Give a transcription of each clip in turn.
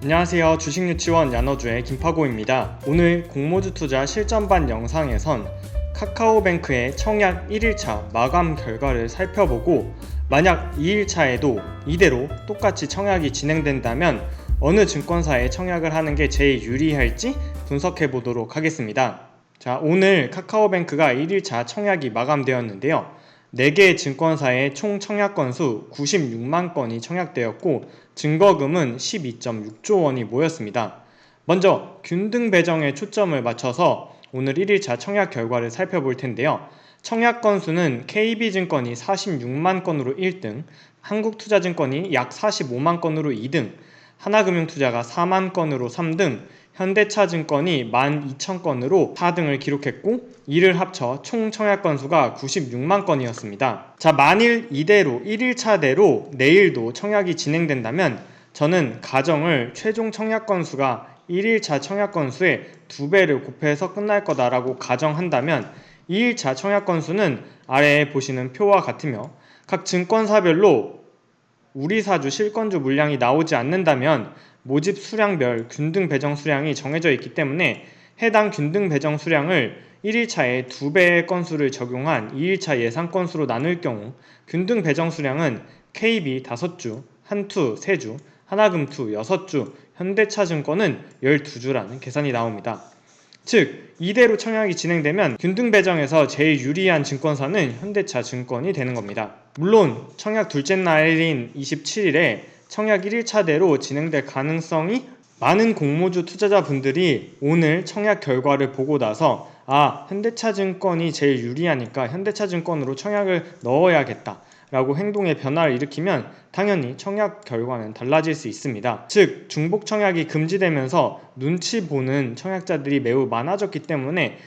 안녕하세요. 주식유치원 야너주의 김파고입니다. 오늘 공모주 투자 실전반 영상에선 카카오뱅크의 청약 1일차 마감 결과를 살펴보고, 만약 2일차에도 이대로 똑같이 청약이 진행된다면 어느 증권사에 청약을 하는 게 제일 유리할지 분석해 보도록 하겠습니다. 자, 오늘 카카오뱅크가 1일차 청약이 마감되었는데요. 4개 증권사의 총 청약 건수 96만 건이 청약되었고, 증거금은 12.6조 원이 모였습니다. 먼저 균등 배정에 초점을 맞춰서 오늘 1일차 청약 결과를 살펴볼 텐데요. 청약 건수는 KB증권이 46만 건으로 1등, 한국투자증권이 약 45만 건으로 2등, 하나금융투자가 4만 건으로 3등, 현대차증권이 12,000건으로 4등을 기록했고, 이를 합쳐 총 청약 건수가 96만 건이었습니다. 자, 만일 이대로 1일차대로 내일도 청약이 진행된다면 저는 가정을 최종 청약 건수가 1일차 청약 건수의 2배를 곱해서 끝날 거다라고 가정한다면 2일차 청약 건수는 아래에 보시는 표와 같으며, 각 증권사별로 우리사주 실권주 물량이 나오지 않는다면 모집 수량별 균등 배정 수량이 정해져 있기 때문에 해당 균등 배정 수량을 1일차에 2배의 건수를 적용한 2일차 예상 건수로 나눌 경우 균등 배정 수량은 KB 5주, 한투 3주, 하나금투 6주, 현대차증권은 12주라는 계산이 나옵니다. 즉, 이대로 청약이 진행되면 균등 배정에서 제일 유리한 증권사는 현대차증권이 되는 겁니다. 물론 청약 둘째 날인 27일에 청약 1일차대로 진행될 가능성이 많은 공모주 투자자분들이 오늘 청약 결과를 보고 나서 현대차증권이 제일 유리하니까 현대차증권으로 청약을 넣어야겠다 라고 행동의 변화를 일으키면 당연히 청약 결과는 달라질 수 있습니다. 즉, 중복 청약이 금지되면서 눈치 보는 청약자들이 매우 많아졌기 때문에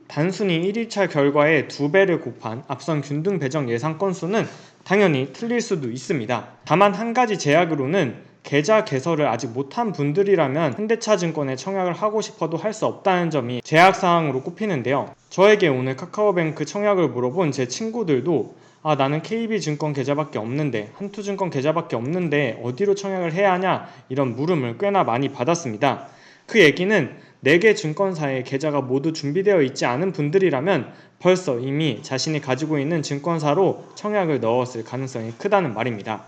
단순히 1일차 결과의 2배를 곱한 앞선 균등 배정 예상 건수는 당연히 틀릴 수도 있습니다. 다만 한 가지 제약으로는 계좌 개설을 아직 못한 분들이라면 현대차증권에 청약을 하고 싶어도 할 수 없다는 점이 제약사항으로 꼽히는데요. 저에게 오늘 카카오뱅크 청약을 물어본 제 친구들도 나는 KB증권 계좌밖에 없는데, 한투증권 계좌밖에 없는데 어디로 청약을 해야 하냐, 이런 물음을 꽤나 많이 받았습니다. 그 얘기는 4개 증권사의 계좌가 모두 준비되어 있지 않은 분들이라면 벌써 이미 자신이 가지고 있는 증권사로 청약을 넣었을 가능성이 크다는 말입니다.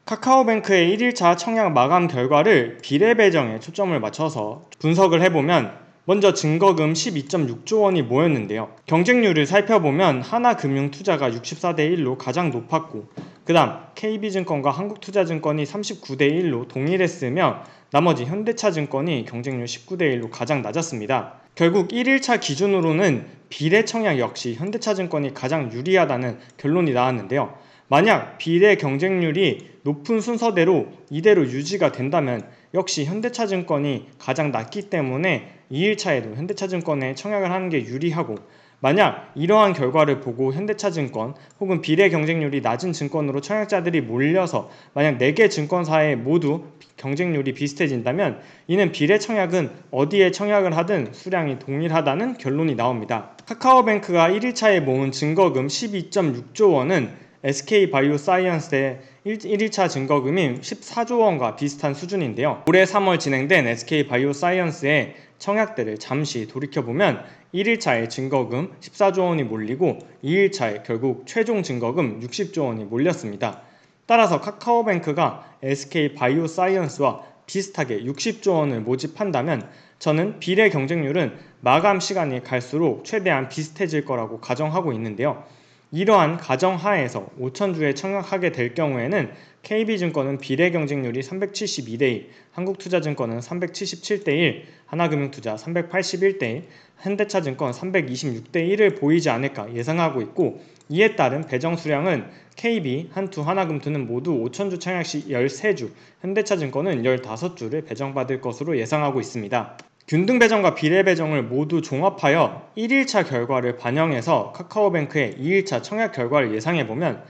카카오뱅크의 1일차 청약 마감 결과를 비례 배정에 초점을 맞춰서 분석을 해보면, 먼저 증거금 12.6조 원이 모였는데요. 경쟁률을 살펴보면 하나금융투자가 64대 1로 가장 높았고, 그 다음 KB증권과 한국투자증권이 39대 1로 동일했으며, 나머지 현대차증권이 경쟁률 19대 1로 가장 낮았습니다. 결국 1일차 기준으로는 비례 청약 역시 현대차증권이 가장 유리하다는 결론이 나왔는데요. 만약 비례 경쟁률이 높은 순서대로 이대로 유지가 된다면 역시 현대차증권이 가장 낮기 때문에 2일차에도 현대차증권에 청약을 하는 게 유리하고, 만약 이러한 결과를 보고 현대차증권 혹은 비례 경쟁률이 낮은 증권으로 청약자들이 몰려서 만약 4개 증권사에 모두 경쟁률이 비슷해진다면 이는 비례 청약은 어디에 청약을 하든 수량이 동일하다는 결론이 나옵니다. 카카오뱅크가 1일차에 모은 증거금 12.6조 원은 SK바이오사이언스의 1일차 증거금인 14조 원과 비슷한 수준인데요. 올해 3월 진행된 SK바이오사이언스의 청약대를 잠시 돌이켜보면 1일차에 증거금 14조 원이 몰리고 2일차에 결국 최종 증거금 60조 원이 몰렸습니다. 따라서 카카오뱅크가 SK바이오사이언스와 비슷하게 60조 원을 모집한다면 저는 비례 경쟁률은 마감 시간이 갈수록 최대한 비슷해질 거라고 가정하고 있는데요. 이러한 가정하에서 5,000주에 청약하게 될 경우에는 KB증권은 비례 경쟁률이 372대 1, 한국투자증권은 377대 1, 하나금융투자 381대 1, 현대차증권 326대 1을 보이지 않을까 예상하고 있고, 이에 따른 배정 수량은 KB, 한투, 하나금투는 모두 5,000주 청약 시 13주, 현대차증권은 15주를 배정받을 것으로 예상하고 있습니다. 균등 배정과 비례 배정을 모두 종합하여 1일차 결과를 반영해서 카카오뱅크의 2일차 청약 결과를 예상해보면,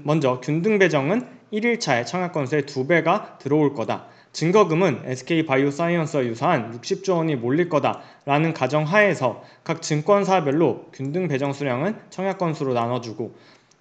먼저 균등 배정은 1일차의 청약 건수의 2배가 들어올 거다. 증거금은 SK바이오사이언스와 유사한 60조 원이 몰릴 거다라는 가정하에서 각 증권사별로 균등 배정 수량은 청약 건수로 나눠주고,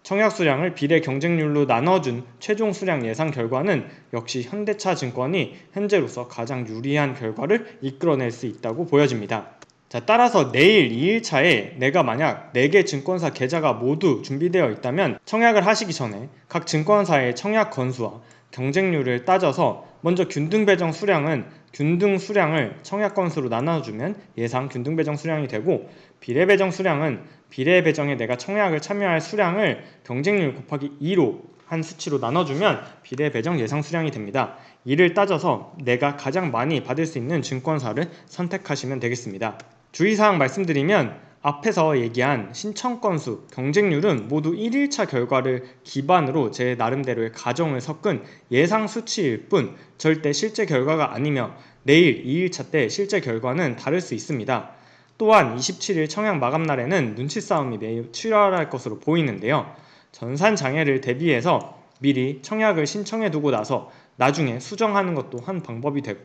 청약 수량을 비례 경쟁률로 나눠준 최종 수량 예상 결과는 역시 현대차증권이 현재로서 가장 유리한 결과를 이끌어낼 수 있다고 보여집니다. 자, 따라서 내일 2일차에 내가 만약 4개 증권사 계좌가 모두 준비되어 있다면 청약을 하시기 전에 각 증권사의 청약 건수와 경쟁률을 따져서 먼저 균등 배정 수량은 균등 수량을 청약 건수로 나눠주면 예상 균등 배정 수량이 되고, 비례 배정 수량은 비례 배정에 내가 청약을 참여할 수량을 경쟁률 곱하기 2로 한 수치로 나눠주면 비례 배정 예상 수량이 됩니다. 이를 따져서 내가 가장 많이 받을 수 있는 증권사를 선택하시면 되겠습니다. 주의사항 말씀드리면 앞에서 얘기한 신청 건수, 경쟁률은 모두 1일차 결과를 기반으로 제 나름대로의 가정을 섞은 예상 수치일 뿐 절대 실제 결과가 아니며 내일 2일차 때 실제 결과는 다를 수 있습니다. 또한 27일 청약 마감날에는 눈치 싸움이 매우 치열할 것으로 보이는데요. 전산 장애를 대비해서 미리 청약을 신청해 두고 나서 나중에 수정하는 것도 한 방법이 되고,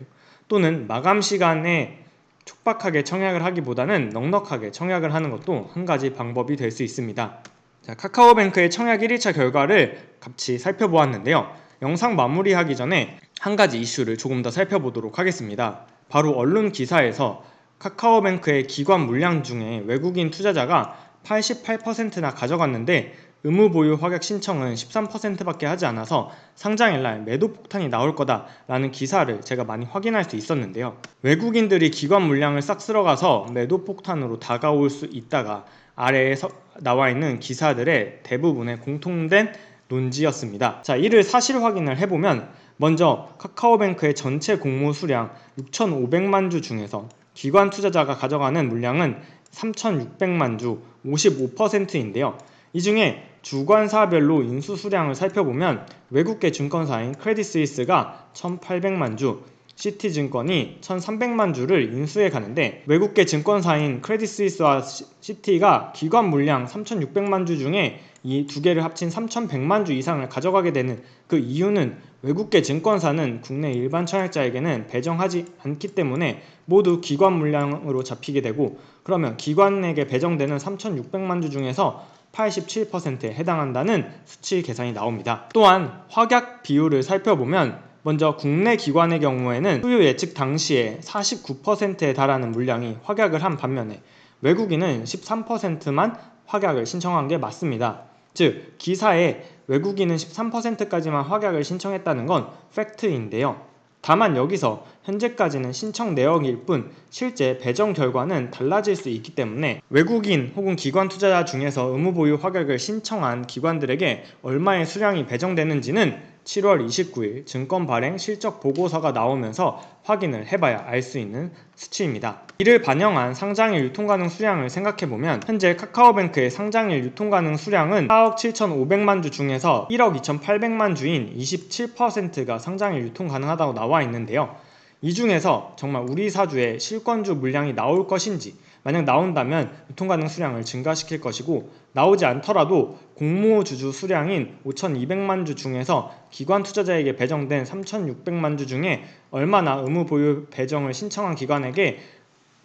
또는 마감 시간에 촉박하게 청약을 하기보다는 넉넉하게 청약을 하는 것도 한 가지 방법이 될 수 있습니다. 자, 카카오뱅크의 청약 1일차 결과를 같이 살펴보았는데요. 영상 마무리하기 전에 한 가지 이슈를 조금 더 살펴보도록 하겠습니다. 바로 언론 기사에서 카카오뱅크의 기관 물량 중에 외국인 투자자가 88%나 가져갔는데 의무 보유 확약 신청은 13%밖에 하지 않아서 상장일날 매도 폭탄이 나올 거다라는 기사를 제가 많이 확인할 수 있었는데요. 외국인들이 기관 물량을 싹 쓸어가서 매도 폭탄으로 다가올 수 있다가 아래에 나와 있는 기사들의 대부분의 공통된 논지였습니다. 자, 이를 사실 확인을 해보면 먼저 카카오뱅크의 전체 공모 수량 6,500만 주 중에서 기관 투자자가 가져가는 물량은 3,600만 주, 55%인데요. 이 중에 주관사별로 인수 수량을 살펴보면 외국계 증권사인 크레딧스위스가 1,800만 주, 시티증권이 1,300만 주를 인수해 가는데, 외국계 증권사인 크레딧스위스와 시티가 기관 물량 3,600만 주 중에 이 두 개를 합친 3,100만 주 이상을 가져가게 되는 그 이유는 외국계 증권사는 국내 일반 청약자에게는 배정하지 않기 때문에 모두 기관 물량으로 잡히게 되고, 그러면 기관에게 배정되는 3,600만 주 중에서 87%에 해당한다는 수치 계산이 나옵니다. 또한 확약 비율을 살펴보면 먼저 국내 기관의 경우에는 수요 예측 당시에 49%에 달하는 물량이 확약을 한 반면에 외국인은 13%만 확약을 신청한 게 맞습니다. 즉 기사에 외국인은 13%까지만 확약을 신청했다는 건 팩트인데요. 다만 여기서 현재까지는 신청 내역일 뿐 실제 배정 결과는 달라질 수 있기 때문에 외국인 혹은 기관 투자자 중에서 의무 보유 확약을 신청한 기관들에게 얼마의 수량이 배정되는지는 7월 29일 증권 발행 실적 보고서가 나오면서 확인을 해봐야 알 수 있는 수치입니다. 이를 반영한 상장일 유통 가능 수량을 생각해보면 현재 카카오뱅크의 상장일 유통 가능 수량은 4억 7,500만 주 중에서 1억 2,800만 주인 27%가 상장일 유통 가능하다고 나와 있는데요. 이 중에서 정말 우리 사주에 실권주 물량이 나올 것인지, 만약 나온다면 유통 가능 수량을 증가시킬 것이고, 나오지 않더라도 공모주주 수량인 5,200만 주 중에서 기관 투자자에게 배정된 3,600만 주 중에 얼마나 의무 보유 배정을 신청한 기관에게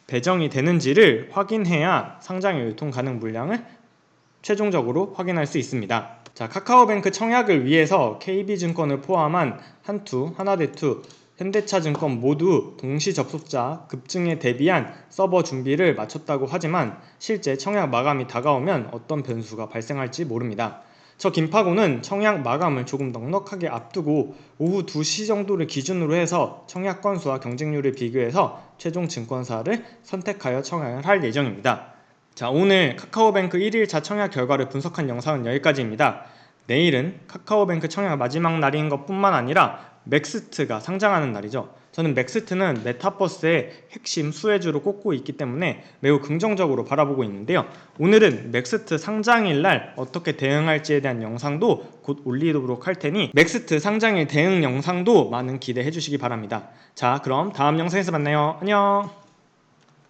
배정이 되는지를 확인해야 상장일 유통 가능 물량을 최종적으로 확인할 수 있습니다. 자, 카카오뱅크 청약을 위해서 KB증권을 포함한 한투, 하나대투, 현대차증권 모두 동시 접속자 급증에 대비한 서버 준비를 마쳤다고 하지만 실제 청약 마감이 다가오면 어떤 변수가 발생할지 모릅니다. 저 김파고는 청약 마감을 조금 넉넉하게 앞두고 오후 2시 정도를 기준으로 해서 청약 건수와 경쟁률을 비교해서 최종 증권사를 선택하여 청약을 할 예정입니다. 자, 오늘 카카오뱅크 1일차 청약 결과를 분석한 영상은 여기까지입니다. 내일은 카카오뱅크 청약 마지막 날인 것 뿐만 아니라 맥스트가 상장하는 날이죠. 저는 맥스트는 메타버스의 핵심 수혜주로 꼽고 있기 때문에 매우 긍정적으로 바라보고 있는데요. 오늘은 맥스트 상장일 날 어떻게 대응할지에 대한 영상도 곧 올리도록 할 테니 맥스트 상장일 대응 영상도 많은 기대해 주시기 바랍니다. 자, 그럼 다음 영상에서 만나요. 안녕.